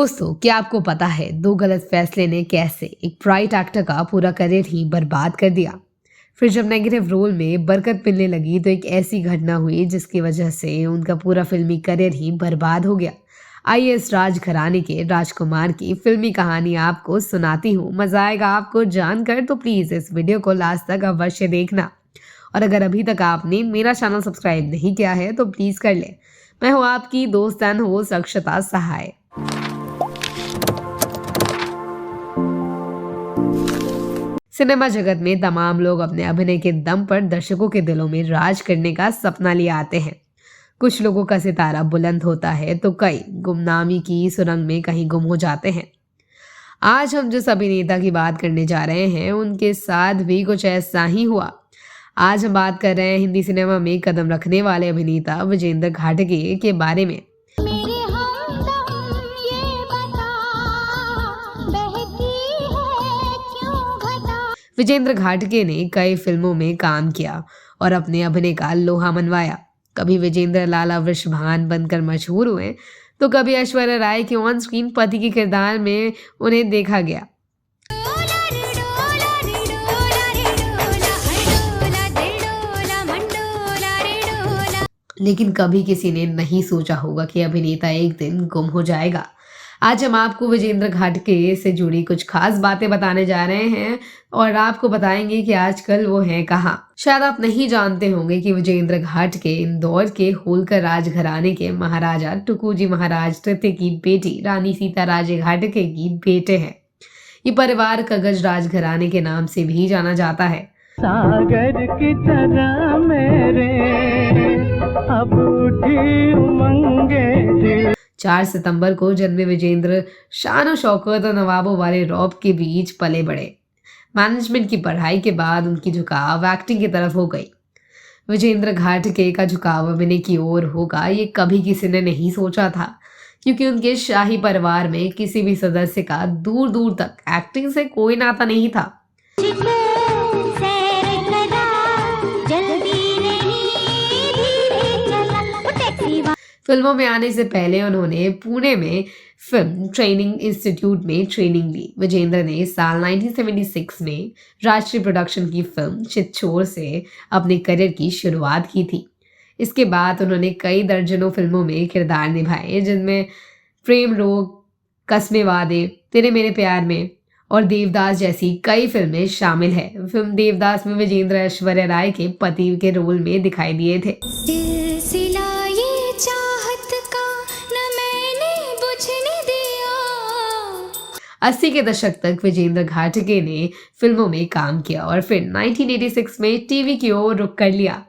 दोस्तों, क्या आपको पता है दो गलत फैसले ने कैसे एक ब्राइट एक्टर का पूरा करियर ही बर्बाद कर दिया। फिर जब नेगेटिव रोल में बरकत मिलने लगी तो एक ऐसी घटना हुई जिसकी वजह से उनका पूरा फिल्मी करियर ही बर्बाद हो गया। आइए इस राज घराने के राजकुमार की फिल्मी कहानी आपको सुनाती हूँ। मजा आएगा आपको जानकर, तो प्लीज इस वीडियो को लास्ट तक अवश्य देखना। और अगर अभी तक आपने मेरा चैनल सब्सक्राइब नहीं किया है तो प्लीज कर ले। मैं हूँ आपकी दोस्त and host Akshata Sahay. Cinema जगत में तमाम लोग अपने अभिनय के दम पर दर्शकों के दिलों में राज करने का सपना लिए आते हैं। कुछ लोगों का सितारा बुलंद होता है तो कई गुमनामी की सुरंग में कहीं गुम हो जाते हैं। आज हम जिस अभिनेता की बात करने जा रहे हैं उनके साथ भी कुछ ऐसा ही हुआ। आज हम बात कर रहे हैं हिंदी सिनेमा में कदम रखने वाले अभिनेता विजेंद्र घाटगे के बारे में। विजेंद्र घाटगे ने कई फिल्मों में काम किया और अपने अभिनय का लोहा मनवाया। कभी विजेंद्र लाला वृषभान बनकर मशहूर हुए तो कभी ऐश्वर्या राय के ऑन स्क्रीन पति के किरदार में उन्हें देखा गया। लेकिन कभी किसी ने नहीं सोचा होगा कि अभिनेता एक दिन गुम हो जाएगा। आज हम आपको विजेंद्र घाटगे से जुड़ी कुछ खास बातें बताने जा रहे हैं और आपको बताएंगे कि आजकल वो हैं कहाँ। शायद आप नहीं जानते होंगे कि विजेंद्र घाटगे इंदौर के होलकर राजघराने के महाराजा टुकूजी महाराज तृतीय की बेटी रानी सीता राजे घाटगे की बेटे हैं। ये परिवार कगज राजघराने के नाम से भी जाना जाता है। सागर की तरह मेरे अब उठी उमंगे। 4 सितंबर को जन्मे विजेंद्र शान और शौकत और नवाबों वाले रौब के बीच पले बढ़े। मैनेजमेंट की पढ़ाई के बाद उनकी झुकाव एक्टिंग की तरफ हो गई। विजेंद्र घाटगे का झुकाव अभिनय की ओर होगा ये कभी किसी ने नहीं सोचा था, क्योंकि उनके शाही परिवार में किसी भी सदस्य का दूर दूर तक एक्टिंग से कोई नाता नहीं था। फिल्मों में आने से पहले उन्होंने पुणे में फिल्म ट्रेनिंग इंस्टीट्यूट में ट्रेनिंग ली। विजेंद्र ने साल 1976 में राष्ट्रीय प्रोडक्शन की फिल्म चितचोर से अपने करियर की शुरुआत की थी। इसके बाद उन्होंने कई दर्जनों फिल्मों में किरदार निभाए, जिनमें प्रेम रोग, कस्मे वादे, तेरे मेरे प्यार में और देवदास जैसी कई फिल्में शामिल है। फिल्म देवदास में विजेंद्र ऐश्वर्या राय के पति के रोल में दिखाई दिए थे। 80 के दशक तक विजेंद्र घाटगे ने फिल्मों में काम किया और फिर 1986 में टीवी की ओर रुख कर लिया।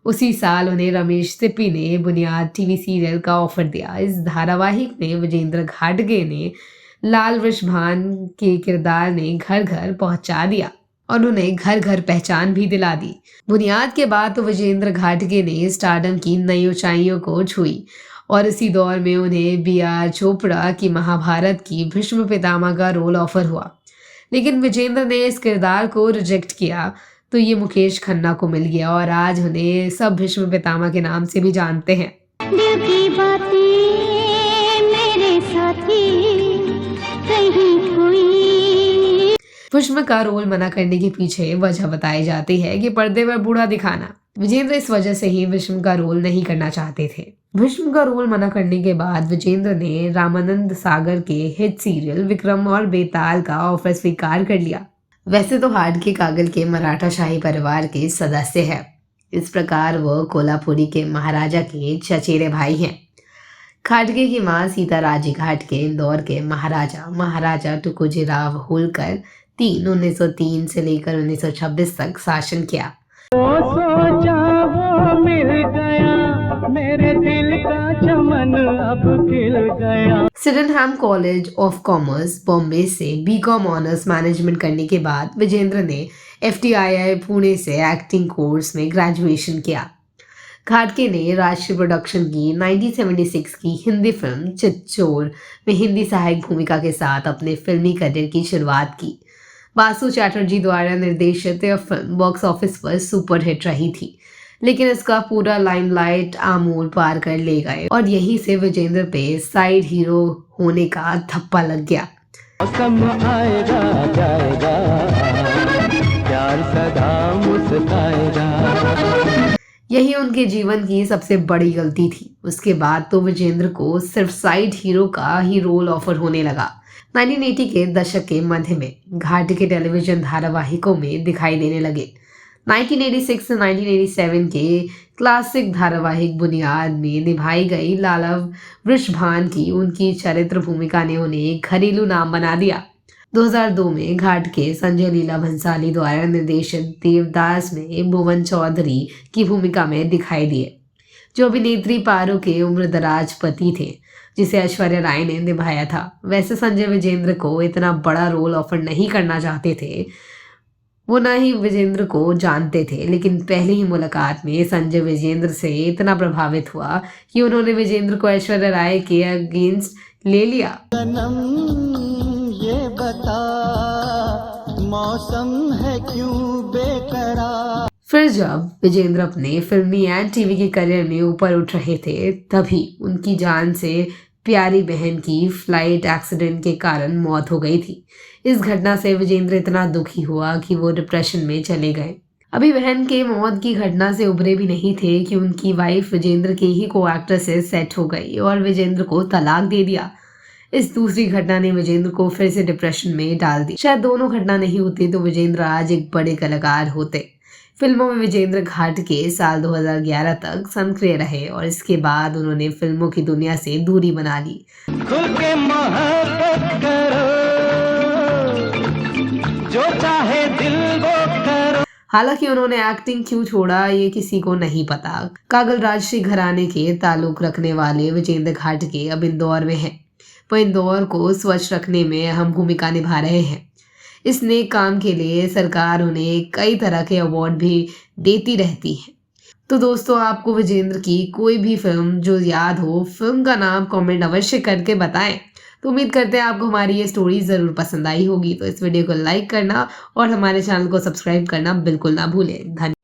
उसी साल उन्हें रमेश सिप्पी ने बुनियाद टीवी सीरियल का ऑफर दिया। इस धारावाहिक में विजेंद्र घाटगे ने लाल वृषभान के किरदार ने घर घर पहुंचा दिया और उन्हें घर घर पहचान भी दिला दी। बुनियाद के बाद तो विजेंद्र घाटगे ने स्टारडम की नई ऊंचाइयों को छुई और इसी दौर में उन्हें बी.आर. चोपड़ा की महाभारत की भीष्म पितामह का रोल ऑफर हुआ। लेकिन विजेंद्र ने इस किरदार को रिजेक्ट किया तो ये मुकेश खन्ना को मिल गया और आज उन्हें सब भीष्म पितामह के नाम से भी जानते हैं। दिल की बातें मेरे साथी कहीं कोई। भीष्म का रोल मना करने के पीछे वजह बताई जाती है कि पर्दे पर बूढ़ा दिखाना। विजेंद्र इस वजह से ही भीष्म का रोल नहीं करना चाहते थे। भीष्म का रोल मना करने के बाद विजेंद्र ने रामानंद सागर के हिट सीरियल विक्रम और बेताल का ऑफर स्वीकार कर लिया। वैसे तो घाटगे कागल के मराठा शाही परिवार के सदस्य हैं। इस प्रकार वो कोल्हापुरी के महाराजा के चचेरे भाई हैं। घाटगे की मां सीता राजे घाटगे इंदौर के महाराजा टुकोजी राव होलकर 1903 से लेकर 1926 तक शासन किया। सोचा वो मिल गया, मेरे दिल का चमन अब खिल गया। Sydenham college of commerce Bombay से बीकॉम ऑनर्स मैनेजमेंट करने के बाद विजेंद्र ने FTII पुणे से एक्टिंग कोर्स में ग्रेजुएशन किया। घाटगे ने राष्ट्रीय प्रोडक्शन की 1976 की हिंदी फिल्म चितचोर में हिंदी सहायक भूमिका के साथ अपने फिल्मी करियर की शुरुआत की। बासु चैटर्जी द्वारा निर्देशित यह फिल्म बॉक्स ऑफिस पर सुपरहिट रही थी। लेकिन इसका पूरा लाइमलाइट आमूल पार कर ले गए और यहीं से विजेंद्र पे साइड हीरो होने का थप्पा लग गया। मौसम आएगा जाएगा, प्यार सदा मुस्काएगा। यही उनके जीवन की सबसे बड़ी गलती थी। उसके बाद तो विजेंद्र को सिर्फ साइड हीरो का ही रोल ऑफर होने लगा। 1980 के दशक के मध्य में घाट के टेलीविजन धारावाहिकों में दिखाई देने लगे। 1986 से 1987 के क्लासिक धारावाहिक बुनियाद में निभाई गई लालव वृषभान की उनकी चरित्र भूमिका ने उन्हें एक घरेलू नाम बना दिया। 2002 में घाट के संजय लीला भंसाली द्वारा निर्देशित देवदास में भुवन चौधरी की भूमिका में दिखाई दिए, जो अभिनेत्री पारो के उम्रदराज पति थे, जिसे ऐश्वर्या राय ने निभाया था। वैसे संजय विजेंद्र को इतना बड़ा रोल ऑफर नहीं करना चाहते थे, वो ना ही विजेंद्र को जानते थे, लेकिन पहली ही मुलाकात में संजय विजेंद्र से इतना प्रभावित हुआ कि उन्होंने विजेंद्र को ऐश्वर्या राय के अगेंस्ट ले लिया। ये बता मौसम है क्यों बेकरार। फिर जब विजेंद्र अपने फिल्मी एंड टीवी के करियर में ऊपर उठ रहे थे, तभी उनकी जान से प्यारी बहन की फ्लाइट एक्सीडेंट के कारण मौत हो गई थी। इस घटना से विजेंद्र इतना दुखी हुआ कि वो डिप्रेशन में चले गए। अभी बहन के मौत की घटना से उभरे भी नहीं थे कि उनकी वाइफ विजेंद्र के ही को एक्टर से सेट हो गई और विजेंद्र को तलाक दे दिया। इस दूसरी घटना ने विजेंद्र को फिर से डिप्रेशन में डाल दी। शायद दोनों घटना नहीं होती तो विजेंद्र आज एक बड़े कलाकार होते। फिल्मों में विजेंद्र घाट के साल 2011 तक सक्रिय रहे और इसके बाद उन्होंने फिल्मों की दुनिया से दूरी बना ली। खुल के मोहब्बत करो, जो चाहे दिल वो करो। हालांकि उन्होंने एक्टिंग क्यों छोड़ा ये किसी को नहीं पता। कागल राजश्री घराने के ताल्लुक रखने वाले विजेंद्र घाटगे अब इंदौर में हैं। वो इंदौर को स्वच्छ रखने में अहम भूमिका निभा रहे हैं। इस नेक काम के लिए सरकार उन्हें कई तरह के अवार्ड भी देती रहती है। तो दोस्तों, आपको विजेंद्र की कोई भी फिल्म जो याद हो, फिल्म का नाम कमेंट अवश्य करके बताएं। तो उम्मीद करते हैं आपको हमारी ये स्टोरी ज़रूर पसंद आई होगी। तो इस वीडियो को लाइक करना और हमारे चैनल को सब्सक्राइब करना बिल्कुल ना भूलें। धन्यवाद।